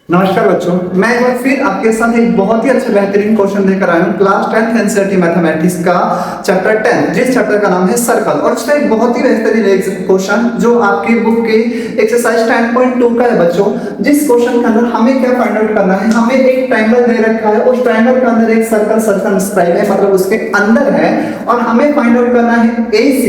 नमस्कार बच्चों, मैं एक बार फिर आपके साथ एक बहुत ही अच्छा बेहतरीन क्वेश्चन लेकर आया हूँ क्लास 10th एनसीईआरटी मैथमेटिक्स का चैप्टर 10, जिस चैप्टर का नाम है सर्कल। और इसका एक बहुत ही बेहतरीन क्वेश्चन जो आपकी बुक के एक्सरसाइज 10.2 का है बच्चों, जिस क्वेश्चन के अंदर हमें क्या फाइंड आउट करना है। हमें एक ट्रायंगल दे रखा है, उस ट्रायंगल के अंदर एक सर्कल सर्कमस्क्राइब है, मतलब उसके अंदर है, और हमें फाइंड आउट करना है AC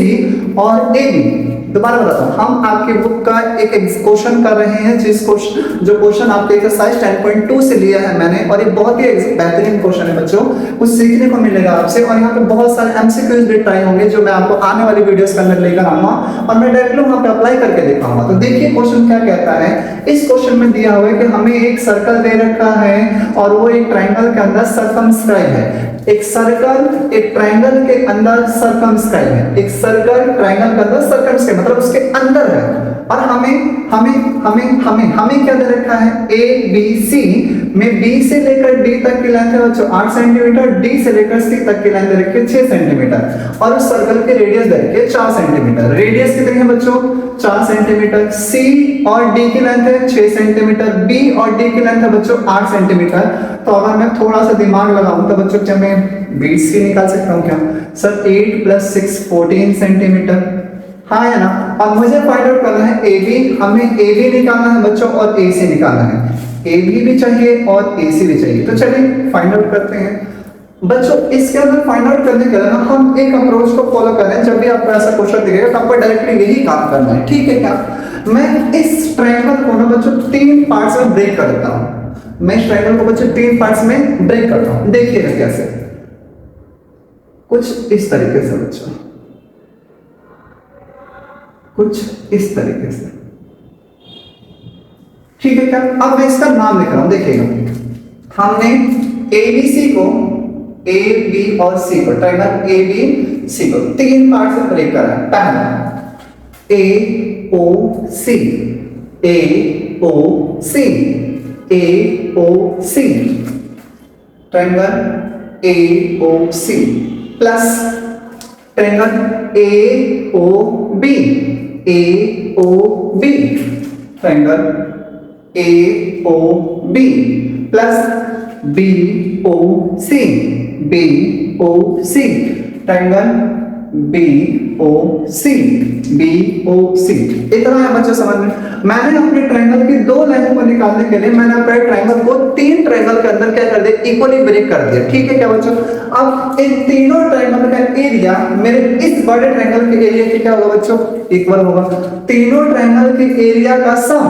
और AB। दोबारा बताता हूँ, हम आपके बुक का एक क्वेश्चन कर रहे हैं, जो क्वेश्चन आपके एक्सरसाइज 10.2 से लिया है मैंने, और ये बहुत ही बेहतरीन क्वेश्चन है बच्चों, कुछ सीखने को मिलेगा आपसे। और यहाँ पे बहुत सारे एमसीक्यूज भी ट्राई होंगे जो मैं आपको आने वाली वीडियोस के अंदर लेकर आऊंगा, और मैं डायरेक्टली वहां पे अप्लाई करके दिखाऊंगा। तो देखिए क्वेश्चन क्या कहता है। इस क्वेश्चन में दिया हुआ है कि हमें एक सर्कल दे रखा है और वो एक ट्रायंगल के अंदर सर्कमस्क्राइब है। एक सर्कल एक ट्रायंगल के अंदर सर्कमस्क्राइब है, एक सर्कल ट्रायंगल के अंदर सर्कमस्क्राइब मतलब उसके अंदर है। और हमें क्या दे रखा है, ए बी सी में बी से लेकर डी तक की लेंथ है बच्चों 8 सेंटीमीटर, डी से लेकर सी तक की लेंथ दे रखी है 6 सेंटीमीटर, और उस सर्कल की रेडियस दे रखी है 4 सेंटीमीटर। रेडियस कितनी है बच्चों, 4 सेंटीमीटर। सी और डी की लेंथ है 6 सेंटीमीटर, बी और डी की लेंथ है बच्चों 8 सेंटीमीटर। तो अगर मैं थोड़ा सा दिमाग लगाऊं तो बच्चों क्या मैं BC निकाल सकता हूं क्या सर, 8 + 6 14 सेंटीमीटर, हाँ है ना। अब मुझे फाइंड आउट करना है AB, हमें AB निकालना है बच्चों और AC निकालना है। AB भी चाहिए और AC भी चाहिए, तो चलिए फाइंड आउट करते हैं बच्चों। इसके अंदर फाइंड आउट करने के लिए ना हम एक अप्रोच को फॉलो कर रहे हैं। जब भी आपको ऐसा क्वेश्चन दिखेगा तो आपको डायरेक्टली यही काम करना है, ठीक है क्या। मैं इस ट्रायंगल को ना बच्चों 3 पार्ट्स में ब्रेक कर देता हूं। मैं इस ट्रायंगल को बच्चों 3 पार्ट्स में ब्रेक करता हूं। देखिएगा कैसे, कुछ इस तरीके से बच्चों, कुछ इस तरीके से, ठीक है क्या। अब मैं इसका नाम लिख रहा हूं, देखिएगा। हमने ABC को, A B और C को, ट्रायंगल ABC को 3 पार्ट से ब्रेक करा है। पहला AOC, AOC, AOC, triangle AOC plus triangle AOB, AOB, triangle AOB plus BOC, BOC, triangle BOC, BOC। इतना है बच्चों समझ में। मैंने अपने ट्रायंगल की 2 लाइन को निकालने के लिए मैंने अपने ट्रायंगल को 3 ट्रायंगल के अंदर क्या कर दिया, इक्वली ब्रेक कर दिया, ठीक है क्या बच्चों। अब इन तीनों ट्रायंगल का एरिया मेरे इस बड़े ट्रायंगल के एरिया के क्या होगा बच्चों, इक्वल होगा। तीनों ट्रायंगल के एरिया का सम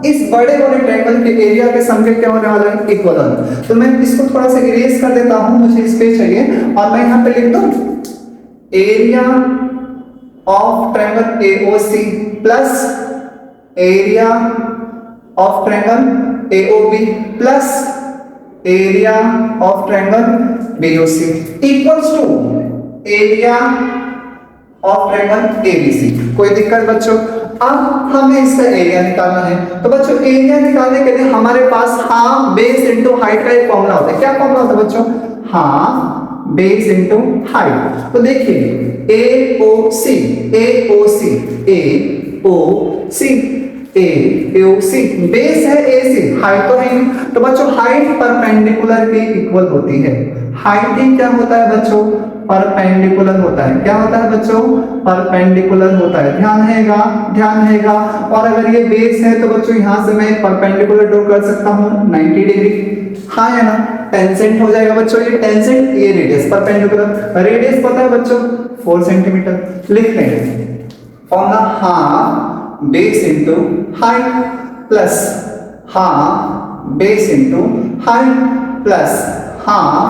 इस बड़े वाले ट्रायंगल के एरिया के सम के क्या होने वाला है, इक्वल होगा। तो मैं इसको थोड़ा सा इरेज कर देता हूं, मुझे स्पेस चाहिए, और मैं यहां पे लिख दूं area of triangle AOC plus area of triangle AOB plus area of triangle BOC equals to area of triangle ABC। कोई दिक्कत बच्चों। अब हमें इसका एरिया निकालना है, तो बच्चों एरिया निकालने के लिए हमारे पास हाफ बेस इनटू हाइट का एक फॉर्मूला होता है। क्या फॉर्मूला होता है बच्चों, हाफ बेस इनटू हाइट। तो देखिए AOC, AOC, AOC, AOC, base है AC, हाइट तो है नहीं, तो बच्चों हाइट परपेंडिकुलर के इक्वल होती है। हाइट ही क्या होता है बच्चों, परपेंडिकुलर होता है। क्या होता है बच्चों, परपेंडिकुलर होता है। ध्यान रहेगा। और अगर ये बेस है तो बच्चों यहां से मैं परपेंडिकुलर ड्रॉ कर सकता हूं 90 डिग्री, हाँ है ना। टेंजेंट हो जाएगा बच्चों, ये टेंजेंट, ये रेडियस, परपेंडिकुलर रेडियस पता है बच्चों 4 सेंटीमीटर। लिख लेंगे formula, half base into height plus half base into height plus half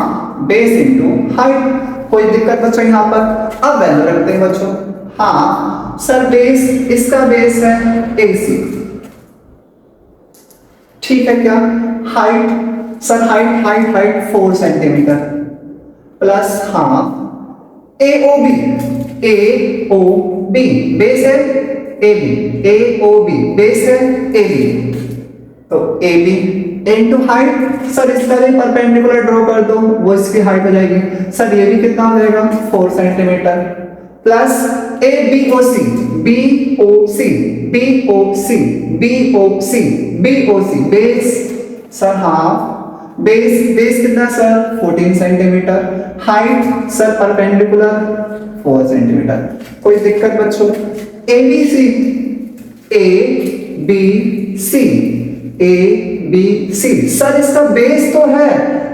base into height. कोई दिक्कत बच्चों यहां पर। अब वैल्यू रखते हैं बच्चों, हाँ सर बेस, इसका बेस है AC, ठीक है क्या। Height sir, height 4 centimetre plus half AOB, AOB base है AB, AOB बेस है AB, तो AB इनटू हाइट। सर इसका भी परपेंडिकुलर ड्रॉ कर दो, वो इसकी हाइट हो जाएगी। सर ये भी कितना हो जाएगा 4 centimetre plus BOC, BOC, BOC, BOC, BOC base sir half, base कितना sir 14 centimetre, height sir perpendicular 4 centimetre. कोई दिक्कत बच्चों? A B C, A B C, A B C, sir इसका बेस तो है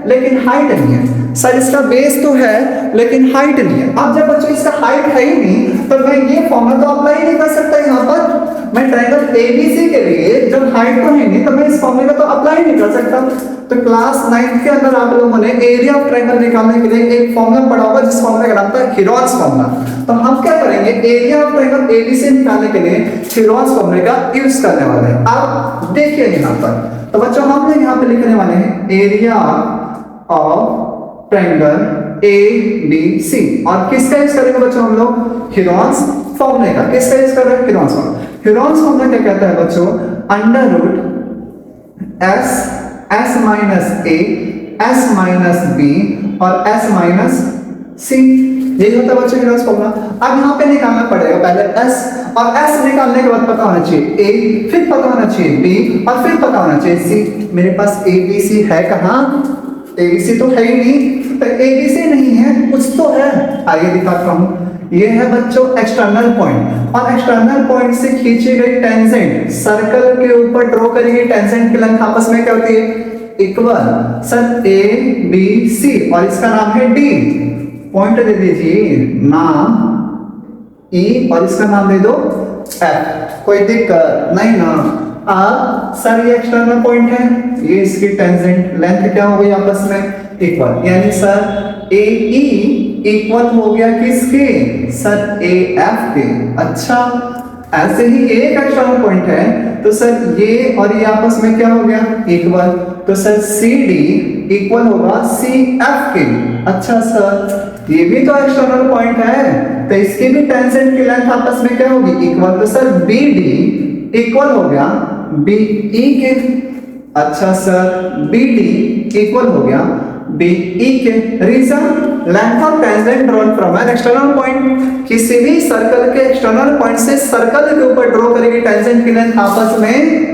लेकिन हाइट नहीं है। सर इसका बेस तो है लेकिन हाइट नहीं है। अब जब बच्चों इसका हाइट है ही नहीं तो मैं ये फॉर्मूला तो अप्लाई नहीं कर सकता यहाँ पर। मैं ट्रायंगल एबीसी के लिए जब हाइट तो है नहीं तो मैं इस फॉर्मूले का तो अप्लाई नहीं कर सकता। तो क्लास 9 के अंदर आप लोगों ने एरिया ऑफ ट्रायंगल निकालने के लिए एक फॉर्मूला पढ़ा होगा जिस फॉर्मूले का नाम था हीरोन्स फॉर्मूला। तो हम क्या करेंगे, एरिया ऑफ ट्रायंगल एबीसी निकालने के लिए हीरोन्स फॉर्मूले का यूज करने वाले हैं। आप देखिए यहाँ पर, तो बच्चों हम लोग यहाँ पे लिखने वाले हैं area of triangle A B C, और किसका यूज करेंगे बच्चों हम लोग, हीरोन्स फॉर्मूले का। किसका यूज कर रहे हैं, हीरोन्स फॉर्मूला। हीरोन्स फॉर्मूला क्या कहता है बच्चों, अंडर रूट एस माइनस ए, एस माइनस बी और एस माइनस सी, यही होता है बच्चों हीरोन्स फॉर्मूला। अब यहाँ पे निकालना पड़ेगा पहले एस, और एस निकालने के बाद पता होना चाहिए ए, फिर पता होना चाहिए बी, और फिर पता होना चाहिए सी। मेरे पास ए बी सी है कहाँ, ए बी सी तो है ही नहीं, तो ए बी सी नहीं है, कुछ तो है। आइए दिखाता हूँ। ये है बच्चों एक्सटर्नल पॉइंट, और एक्सटर्नल पॉइंट से खींची गई टेंजेंट सर्कल के ऊपर ड्रॉ करी गई टेंजेंट की लेंथ आपस में क्या होती है, equal. Sir A B C और इसका नाम है डी, पॉइंट दे दीजिए नाम ई और इसका नाम दे दो एफ। कोई दिक्कत नहीं ना। अब सर ये एक्सटर्नल पॉइंट है, ये इसकी टेंजेंट लेंथ क्या हो गई आपस में, इक्वल। यानी सर ए ई इक्वल हो गया किसके, सर ए एफ के। अच्छा, ऐसे ही एक एक्सटर्नल पॉइंट है तो सर ये और ये आपस में क्या हो गया, इक्वल। तो सर सी डी इक्वल होगा सी एफ के। अच्छा सर, ये भी तो एक्सटर्नल पॉइंट है तो इसकी भी टेंजेंट की लेंथ आपस में क्या होगी, इक्वल। तो सर बी डी इक्वल हो गया बी ई के। अच्छा सर, बी डी इक्वल हो गया बी ई के। Reason, length of tangent drawn from an external point, किसी भी सर्कल के एक्सटर्नल पॉइंट से सर्कल के ऊपर ड्रॉ करेगी टेंजेंट की लेंथ आपस में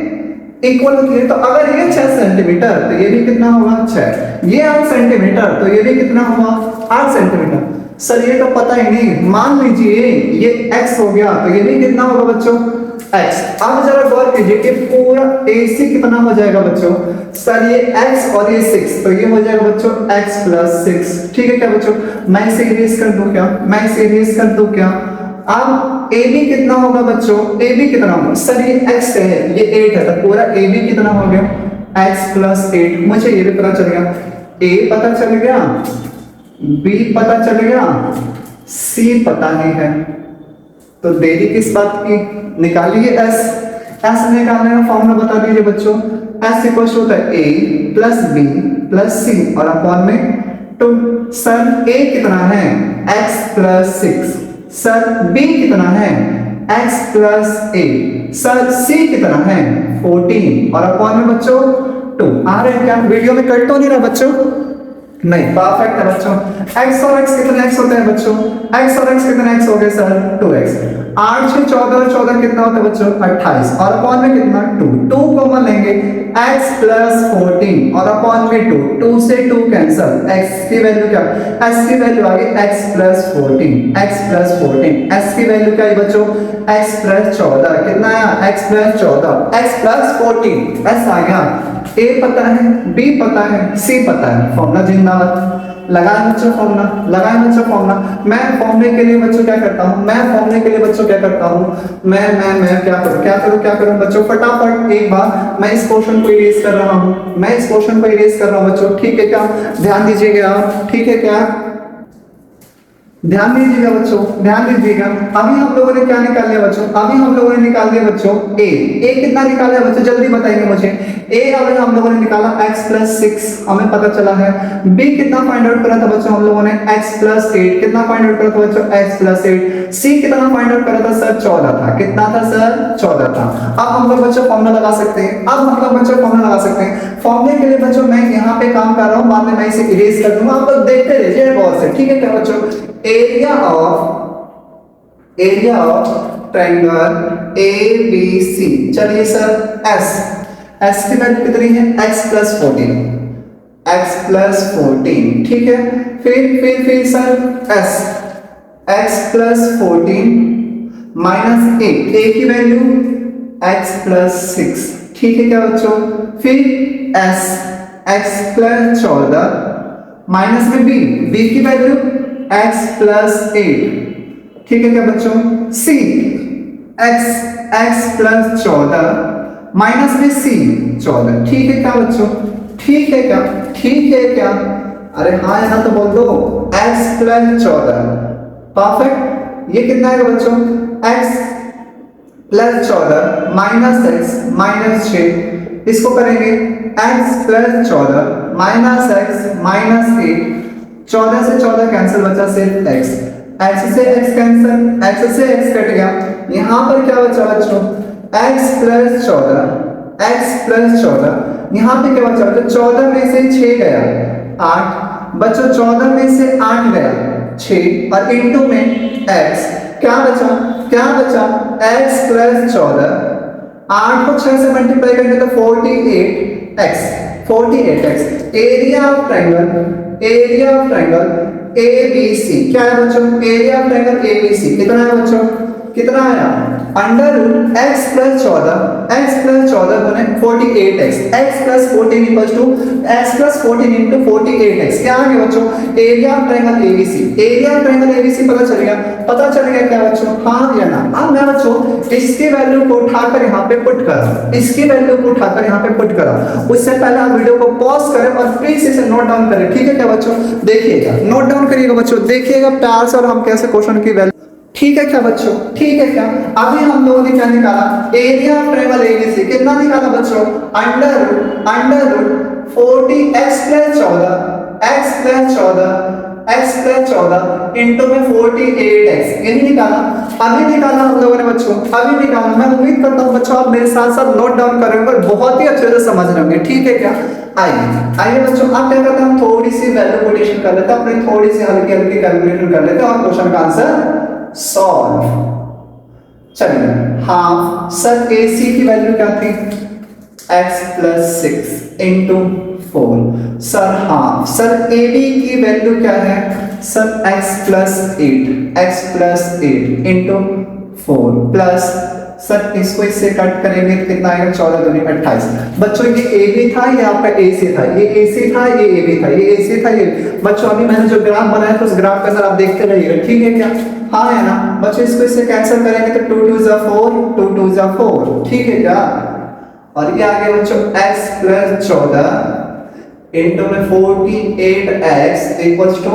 इक्वल होती है। तो अगर ये 6 सेंटीमीटर तो ये भी कितना होगा 6, ये 8 सेंटीमीटर तो ये भी कितना होगा 8 सेंटीमीटर। सर ये तो पता ही नहीं, मान लीजिए ये x हो गया तो ये भी कितना होगा बच्चों x। अब जरा गौर कीजिए कि पूरा AC कितना हो जाएगा बच्चों, सर ये x और ये 6 तो ये हो जाएगा बच्चों x + 6। ठीक है क्या बच्चों, मैं इसे इरेज कर दूं क्या, मैं इसे इरेज कर दूं क्या। अब AB कितना होगा बच्चों, AB कितना होगा, सर ये x है ये 8 है तो पूरा AB कितना हो गया x + 8। मुझे ये भी पता चल गया, A पता चल गया, B पता चल गया, C पता नहीं है। तो देरी किस बात की, निकालिए S। S निकालने का फॉर्मूला बता दीजिए बच्चों, S इक्वल होता है A + B + C और अपॉन में 2। सर A कितना है x + 6, सर B कितना है x + 8, सर C कितना है 14 और अपॉन में बच्चों 2। आ रहे हैं क्या, वीडियो में कट तो नहीं रहा बच्चों, नहीं परफेक्ट है बच्चों। x और x कितने x होते हैं बच्चों, x और x कितने x हो गए सर 2x। 8 6 14 और 14 कितना होता है बच्चों 28 और अपॉन में कितना 2, 2 कॉमन लेंगे x + 14 और अपॉन में 2, 2 से 2 कैंसिल, x की वैल्यू क्या, s की वैल्यू आ गई x + 14, x + 14, s की वैल्यू क्या है बच्चों x + 14, कितना आया x + 14, x + 14, s आ गया। A पता है, B पता है, C पता है, फॉर्मूला जिंदाबाद। लगाए बच्चों फॉर्मूला, लगाए बच्चों फॉर्मूला। मैं फॉर्मूले के लिए बच्चों क्या करता हूँ, मैं फॉर्मूले के लिए बच्चों क्या करता हूँ, मैं क्या करूँ बच्चों, फटाफट एक बार मैं इस क्वेश्चन को इरेज कर रहा हूँ, मैं इस क्वेश्चन को इरेज कर रहा हूँ बच्चों। ठीक है क्या, ध्यान दीजिएगा, ठीक है क्या, ध्यान दीजिएगा बच्चों, ध्यान दीजिएगा। अभी हम लोगों ने क्या निकाल लिया बच्चों, अभी हम लोगों ने निकाल दिया बच्चों a कितना निकाला है बच्चों, जल्दी बताएंगे मुझे। a अभी हम लोगों ने निकाला x + 6 हमें पता चला है। b कितना फाइंड आउट करा था बच्चों हम लोगों ने x + 8, कितना फाइंड आउट करा था बच्चों x + 8। c कितना फाइंड आउट करा था सर 14 था, कितना था सर 14 था। अब हम लोग बच्चों फॉर्मूला लगा सकते हैं, अब हम लोग बच्चों फॉर्मूला लगा सकते हैं। फॉर्मूले के लिए बच्चों मैं यहाँ पे काम कर रहा हूँ, बाद में मैं इसे इरेज कर दूंगा, आप लोग देखते रहिए गौर से। ठीक है क्या बच्चों, एरिया ऑफ ट्रायंगल ABC, चलिए सर x की वैल्यू कितनी है x प्लस 14, x प्लस 14, ठीक है। फिर sir x plus 14 minus a की वैल्यू x प्लस 6, ठीक है क्या बच्चों। फिर x प्लस 14 माइनस में b की वैल्यू x प्लस 8, ठीक है क्या बच्चों। c x प्लस 14 माइनस में c 14, ठीक है क्या बच्चों। ठीक है क्या, अरे हाँ है ना तो बोल दो। x plus 14 perfect. ये कितना है बच्चों x plus 14 minus x minus 6, इसको करेंगे x plus 14 minus x minus 8, 14 से 14 कैंसिल बचा सिर्फ x से x कैंसिल, x से x कट गया। यहाँ पर क्या बचा बच्चों x प्लस 14, यहाँ पे क्या बचा बच्चों 14 में से 6 गया 8, बच्चों 14 में से 8 गया 6 और इनटू में x, क्या बचा x प्लस 14, 8 को 6 से मल्टीप्लाई करेंगे तो 48x। Area of triangle ABC क्या है बच्चों, एरिया ऑफ ट्रायंगल ABC कितना है बच्चों, कितना आया अंडर रूट x प्लस 14 गुने 48x, x plus 14 equals to x plus 14 into 48x, क्या आ गया बच्चों area of triangle ABC। Area of triangle ABC पता चल गया क्या बच्चों, हाँ या ना। अब मैं बच्चों इसकी वैल्यू को उठाकर यहाँ पे पुट करा, उससे पहले आप वीडियो को पॉज करें और प्लीज इसे नोट डाउन करें, ठीक है क्या बच्चों। देखिएगा, नोट डाउन करिएगा बच्चों, देखिएगा प्यार से और हम कैसे क्वेश्चन की वैल्यू, ठीक है क्या बच्चों, ठीक है क्या। अभी हम लोगों ने क्या निकाला, एरिया ऑफ ट्रायंगल ABC कितना निकाला बच्चों, under root 40x plus 14 into में 48x, यही निकाला। अभी निकाला हम लोगों ने बच्चों, मैं उम्मीद करता हूँ बच्चों आप मेरे साथ साथ नोट डाउन कर रहे होंगे और बहुत ही अच्छे से समझ रहे होंगे, ठीक है क्या। आइए बच्चों आप क्या करते हैं, हम थोड़ी सी वैल्यू कोटेशन कर लेते हैं, अपने थोड़ी सी हल्की कैलकुलेशन कर लेते हैं और क्वेश्चन का आंसर सॉल्व। चलिए हाफ, सर AC की वैल्यू क्या थी x plus 6 into 4, sir half. Sir AB की वैल्यू क्या है, sir x plus 8 into 4 plus, sir इसको इससे कट करेंगे तो कितना आएगा 14 दूनी 28। बच्चों ये AB था, ये आपका AC था, ये AC था, ये AB था, ये AC था, ये बच्चों अभी मैंने जो ग्राफ बनाया था उस ग्राफ का सर आप देखते रहिएगा, ठीक है क्या, हाँ है ना बच्चों। इसको इससे कैंसिल करेंगे तो 2 2 जा 4, ठीक है क्या। और ये आ गया बच्चों x प्लस 14 इंटू में 48x इक्वल्स टू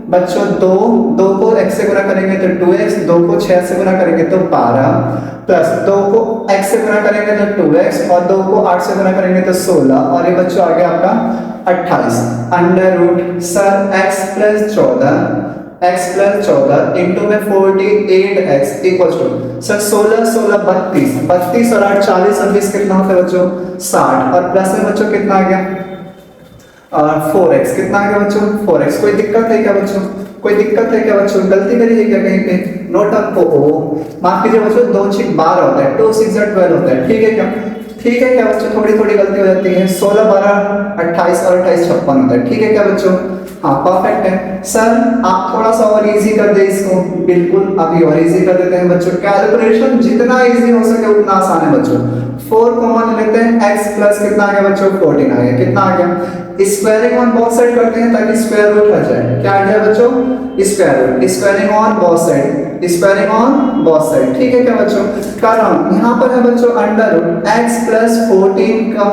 बच्चों 2 को x से गुणा करेंगे तो 2x, 2 को 6 से गुणा करेंगे तो 12 प्लस 2 को x से गुणा करेंगे तो 2x और 2 को 8 से गुणा करेंगे तो 16 और ये बच्चों आ गया आपका 28 under root sir x plus 14 into में 48x इक्वल्स टू सर 16 32 और 8 40 और 20 कितना होता है बच्चों 60 और प्लस में बच्चों कितना आ गया और 4x कितना आ गया बच्चों 4x। कोई दिक्कत है क्या बच्चों, गलती करी है क्या कहीं पे, नोट अप माफ कीजिए बच्चों 2 6 12 होता है, 2 6 12 होता है, ठीक है क्या बच्चों, थोड़ी गलती हो जाती है। 16 12 28 और 28 56 होता है, ठीक है क्या बच्चों, हाँ परफेक्ट है। सर आप थोड़ा सा और इजी कर दे इसको, बिल्कुल अभी और इजी कर देते हैं बच्चों। कैलकुलेशन जितना इजी हो सके उतना आसान है बच्चों। 4 कॉमन लेते हैं, x प्लस कितना आ गया बच्चों 14 आ गया, कितना आ गया, स्क्वायरिंग ऑन बोथ साइड करते हैं ताकि स्क्वायर रूट आ जाए, क्या आ गया बच्चों स्क्वायरिंग ऑन बोथ साइड, ठीक है क्या बच्चों। कारण यहाँ पर है बच्चों अंडर रूट x प्लस 14 का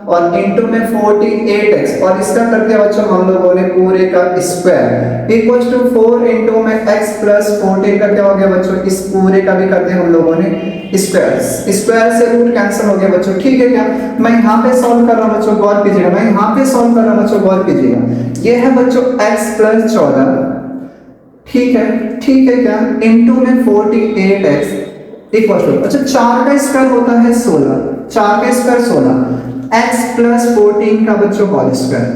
और इंटू में 48x और इसका कर दिया बच्चों हम लोगों ने पूरे का स्क्वायर इक्वल्स टू 4 इंटू में x प्लस 14 का क्या हो गया बच्चों, इस पूरे का भी कर दिया हम लोगों ने स्क्वायर से रूट कैंसिल हो गया बच्चों, ठीक है क्या। मैं यहाँ पे सॉल्व कर रहा हूँ बच्चों, गौर कीजिएगा, ये है बच्चों x प्लस 14, ठीक है क्या, इंटू में 48x इक्वल टू अच्छा 4 का स्क्वायर होता है 16, 4 का स्क्वायर 16 x प्लस 14 का बच्चों होल स्क्वायर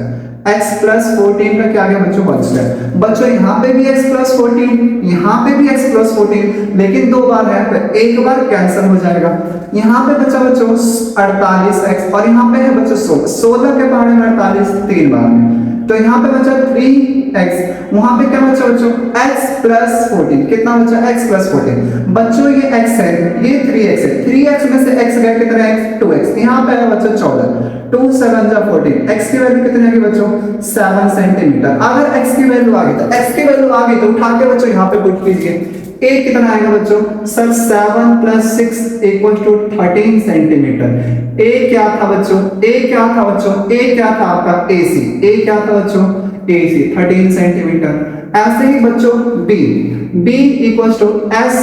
x प्लस 14 का क्या आ गया बच्चों 1 स्क्वायर। बच्चों यहाँ पे भी x प्लस 14, यहाँ पे भी x प्लस 14, लेकिन दो बार है तो एक बार कैंसिल हो जाएगा। यहाँ पे बच्चा बच्चों 48x और यहाँ पे है बच्चों 16 के बारे में 48 तीन बार में, तो यहाँ पे बचा 3x, वहां पे क्या बचा बच्चों x प्लस 14, कितना बचा x प्लस 14। बच्चों ये x है, ये 3x है, 3x में से x गया कितना है 2x, यहाँ पे है बच्चों 14, 2 7 जा 14, x की वैल्यू कितनी आ गई बच्चों 7 सेंटीमीटर। अगर x की वैल्यू आ गई तो x की वैल्यू आ गई तो उठा के बच्चों यहाँ पे पुट कीजिए, a कितना आएगा बच्चों sir 7 plus 6 equal to 13 centimetre. a क्या था बच्चों, a क्या था बच्चों, a क्या था आपका AC, a क्या था बच्चों AC 13 सेंटीमीटर। ऐसे ही बच्चों b equal to s,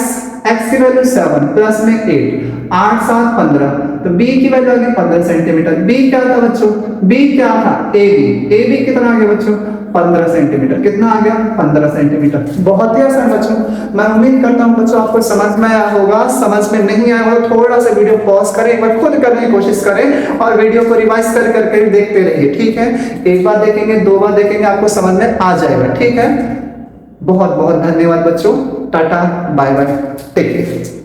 x की वैल्यू 7 प्लस में 8, 8 7 15, तो b की वैल्यू आ गई 15 सेंटीमीटर। b क्या था बच्चों, b क्या था AB कितना आ गया बच्चों 15 सेंटीमीटर, कितना आ गया 15 सेंटीमीटर। बहुत ही आसान बच्चों, मैं उम्मीद करता हूं बच्चों आपको समझ में आया होगा। समझ में नहीं आया होगा थोड़ा सा वीडियो पॉज करें, एक बार खुद करने की कोशिश करें और वीडियो को रिवाइज कर करके देखते रहिए, ठीक है। एक बार देखेंगे, दो बार देखेंगे, आपको समझ में आ जाएगा, ठीक है। बहुत बहुत धन्यवाद बच्चों, tata bye bye, take care.